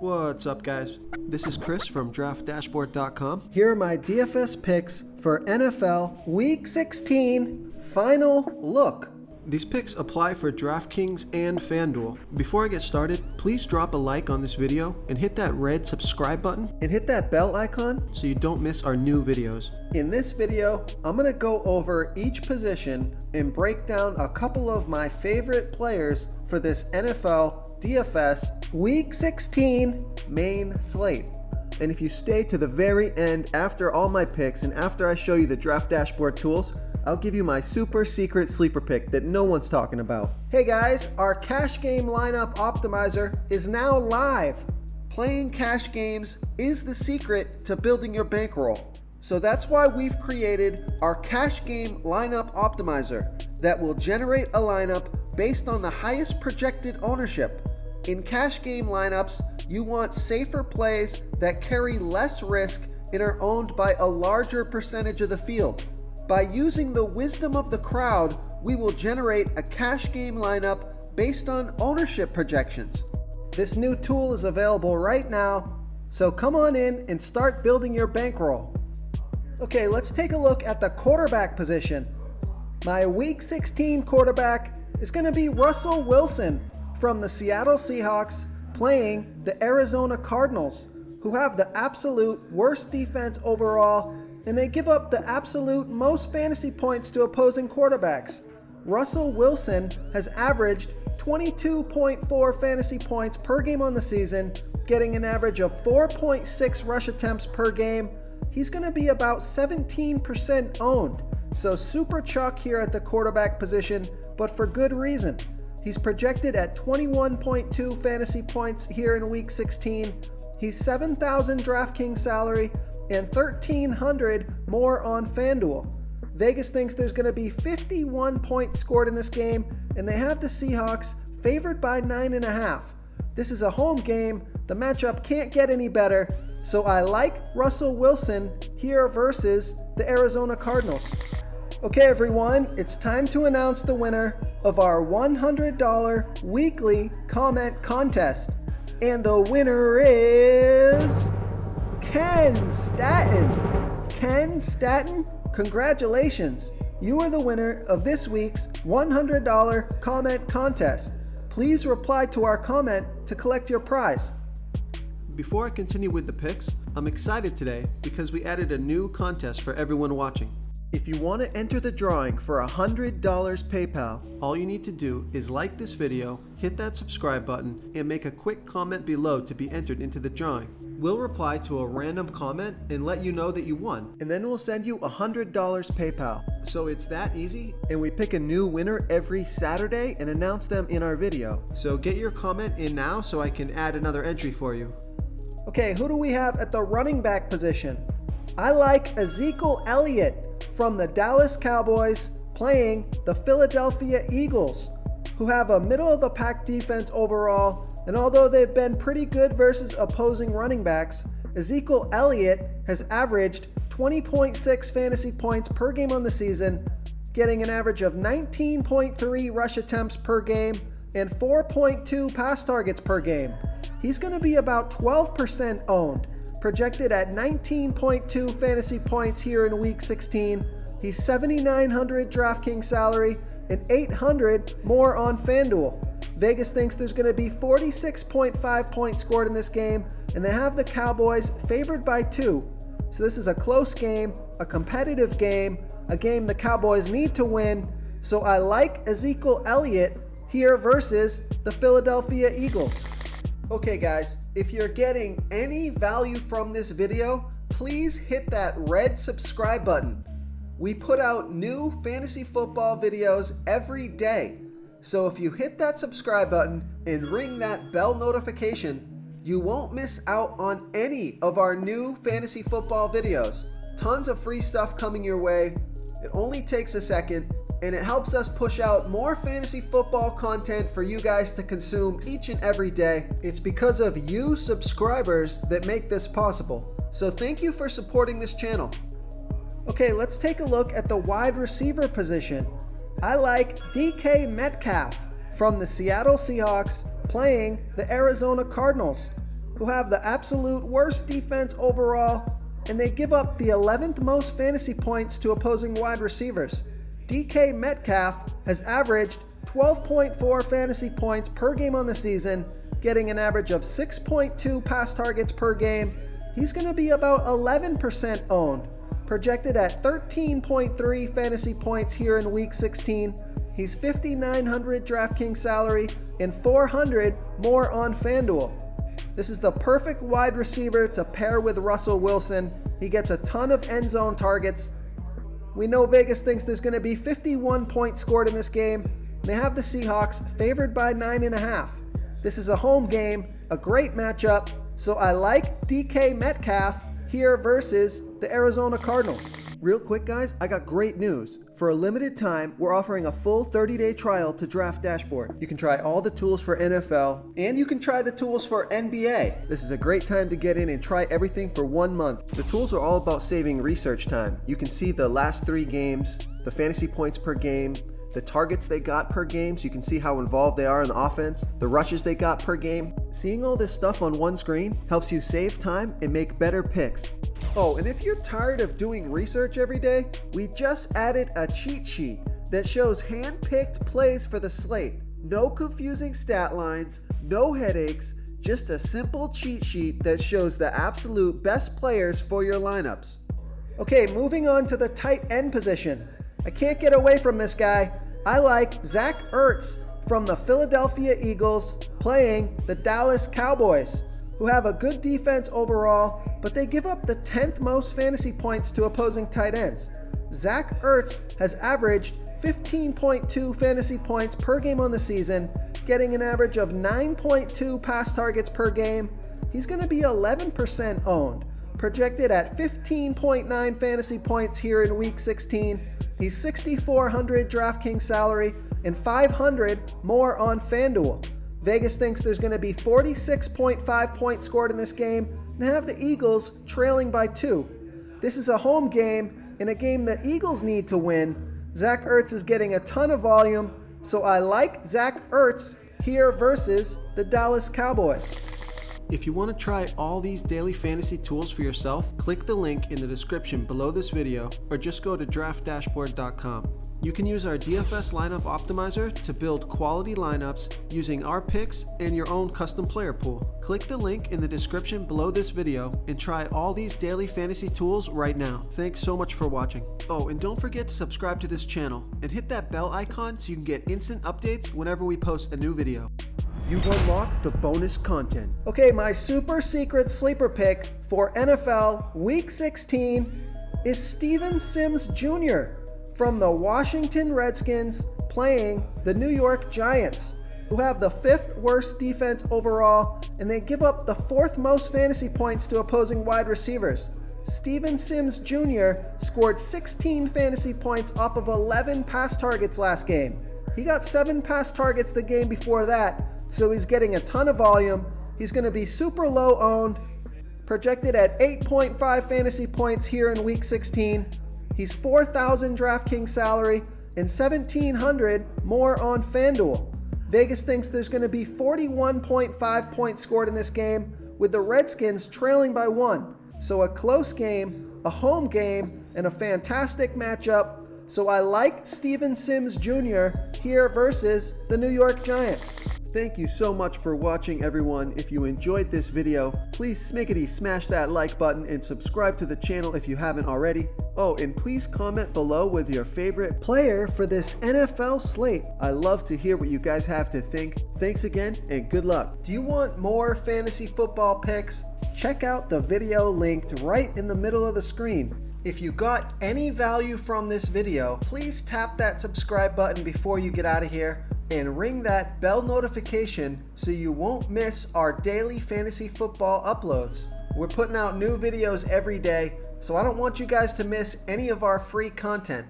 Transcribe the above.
What's up, guys? This is Chris from DraftDashboard.com. Here are my DFS picks for NFL Week 16 Final Look. These picks apply for DraftKings and FanDuel. Before I get started, please drop a like on this video and hit that red subscribe button And hit that bell icon so you don't miss our new videos. In this video, I'm going to go over each position and break down a couple of my favorite players for this NFL DFS Week 16 main slate. And if you stay to the very end after all my picks and after I show you the Draft Dashboard tools, I'll give you my super secret sleeper pick that no one's talking about. Hey guys, our cash game lineup optimizer is now live. Playing cash games is the secret to building your bankroll. So that's why we've created our cash game lineup optimizer that will generate a lineup based on the highest projected ownership. In cash game lineups, you want safer plays that carry less risk and are owned by a larger percentage of the field. By using the wisdom of the crowd, we will generate a cash game lineup based on ownership projections. This new tool is available right now, so come on in and start building your bankroll. Okay, let's take a look at the quarterback position. My Week 16 quarterback is going to be Russell Wilson from the Seattle Seahawks playing the Arizona Cardinals, who have the absolute worst defense overall, and they give up the absolute most fantasy points to opposing quarterbacks. Russell Wilson has averaged 22.4 fantasy points per game on the season, getting an average of 4.6 rush attempts per game. He's going to be about 17% owned, so super chalk here at the quarterback position, but for good reason. He's projected at 21.2 fantasy points here in Week 16. He's $7,000 DraftKings salary and $1,300 more on FanDuel. Vegas thinks there's going to be 51 points scored in this game, and they have the Seahawks favored by 9.5. This is a home game. The matchup can't get any better, so I like Russell Wilson here versus the Arizona Cardinals. Okay, everyone, it's time to announce the winner of our $100 weekly comment contest. And the winner is Ken Staton. Ken Staton, congratulations. You are the winner of this week's $100 comment contest. Please reply to our comment to collect your prize. Before I continue with the picks, I'm excited today because we added a new contest for everyone watching. If you want to enter the drawing for $100 PayPal, all you need to do is like this video, hit that subscribe button, and make a quick comment below to be entered into the drawing. We'll reply to a random comment and let you know that you won. And then we'll send you $100 PayPal. So it's that easy, and we pick a new winner every Saturday and announce them in our video. So get your comment in now so I can add another entry for you. Okay, who do we have at the running back position? I like Ezekiel Elliott from the Dallas Cowboys playing the Philadelphia Eagles, who have a middle-of-the-pack defense overall, and although they've been pretty good versus opposing running backs, Ezekiel Elliott has averaged 20.6 fantasy points per game on the season, getting an average of 19.3 rush attempts per game and 4.2 pass targets per game. He's going to be about 12% owned, projected at 19.2 fantasy points here in Week 16. He's $7,900 DraftKings salary and $800 more on FanDuel. Vegas thinks there's going to be 46.5 points scored in this game, and they have the Cowboys favored by 2. So this is a close game, a competitive game, a game the Cowboys need to win. So I like Ezekiel Elliott here versus the Philadelphia Eagles. Okay guys, if you're getting any value from this video, please hit that red subscribe button. We put out new fantasy football videos every day. So if you hit that subscribe button and ring that bell notification, you won't miss out on any of our new fantasy football videos. Tons of free stuff coming your way. It only takes a second, and it helps us push out more fantasy football content for you guys to consume each and every day. It's because of you subscribers that make this possible. So thank you for supporting this channel. Okay, let's take a look at the wide receiver position. I like DK Metcalf from the Seattle Seahawks playing the Arizona Cardinals. who have the absolute worst defense overall, and they give up the 11th most fantasy points to opposing wide receivers. DK Metcalf has averaged 12.4 fantasy points per game on the season, getting an average of 6.2 pass targets per game. He's going to be about 11% owned, projected at 13.3 fantasy points here in Week 16. He's $5,900 DraftKings salary and $400 more on FanDuel. This is the perfect wide receiver to pair with Russell Wilson. He gets a ton of end zone targets. We know Vegas thinks there's going to be 51 points scored in this game. They have the Seahawks favored by 9.5. This is a home game, a great matchup, so I like DK Metcalf here versus the Arizona Cardinals. Real quick, guys, I got great news. For a limited time, we're offering a full 30-day trial to Draft Dashboard. You can try all the tools for NFL, and you can try the tools for NBA. This is a great time to get in and try everything for 1 month. The tools are all about saving research time. You can see the last 3 games, the fantasy points per game, the targets they got per game, so you can see how involved they are in the offense, the rushes they got per game. Seeing all this stuff on one screen helps you save time and make better picks. Oh, and if you're tired of doing research every day, we just added a cheat sheet that shows hand-picked plays for the slate. No confusing stat lines, no headaches, just a simple cheat sheet that shows the absolute best players for your lineups. Okay, moving on to the tight end position. I can't get away from this guy. I like Zach Ertz from the Philadelphia Eagles playing the Dallas Cowboys, who have a good defense overall, but they give up the 10th most fantasy points to opposing tight ends. Zach Ertz has averaged 15.2 fantasy points per game on the season, getting an average of 9.2 pass targets per game. He's going to be 11% owned, projected at 15.9 fantasy points here in Week 16. He's $6,400 DraftKings salary and $500 more on FanDuel. Vegas thinks there's going to be 46.5 points scored in this game, and they have the Eagles trailing by 2. This is a home game, in a game the Eagles need to win. Zach Ertz is getting a ton of volume, so I like Zach Ertz here versus the Dallas Cowboys. If you want to try all these daily fantasy tools for yourself, click the link in the description below this video or just go to draftdashboard.com. You can use our DFS lineup optimizer to build quality lineups using our picks and your own custom player pool. Click the link in the description below this video and try all these daily fantasy tools right now. Thanks so much for watching. Oh, and don't forget to subscribe to this channel and hit that bell icon so you can get instant updates whenever we post a new video. You've unlocked the bonus content. Okay, my super secret sleeper pick for NFL Week 16 is Steven Sims Jr. from the Washington Redskins playing the New York Giants, who have the 5th worst defense overall, and they give up the 4th most fantasy points to opposing wide receivers. Steven Sims Jr. scored 16 fantasy points off of 11 pass targets last game. He got 7 pass targets the game before that, so he's getting a ton of volume. He's going to be super low owned, projected at 8.5 fantasy points here in Week 16. He's $4,000 DraftKings salary and $1,700 more on FanDuel. Vegas thinks there's going to be 41.5 points scored in this game, with the Redskins trailing by 1. So a close game, a home game, and a fantastic matchup. So I like Steven Sims Jr. here versus the New York Giants. Thank you so much for watching, everyone. If you enjoyed this video, please smiggity smash that like button and subscribe to the channel if you haven't already. Oh, and please comment below with your favorite player for this NFL slate. I love to hear what you guys have to think. Thanks again and good luck. Do you want more fantasy football picks? Check out the video linked right in the middle of the screen. If you got any value from this video, please tap that subscribe button before you get out of here and ring that bell notification so you won't miss our daily fantasy football uploads. We're putting out new videos every day, so I don't want you guys to miss any of our free content.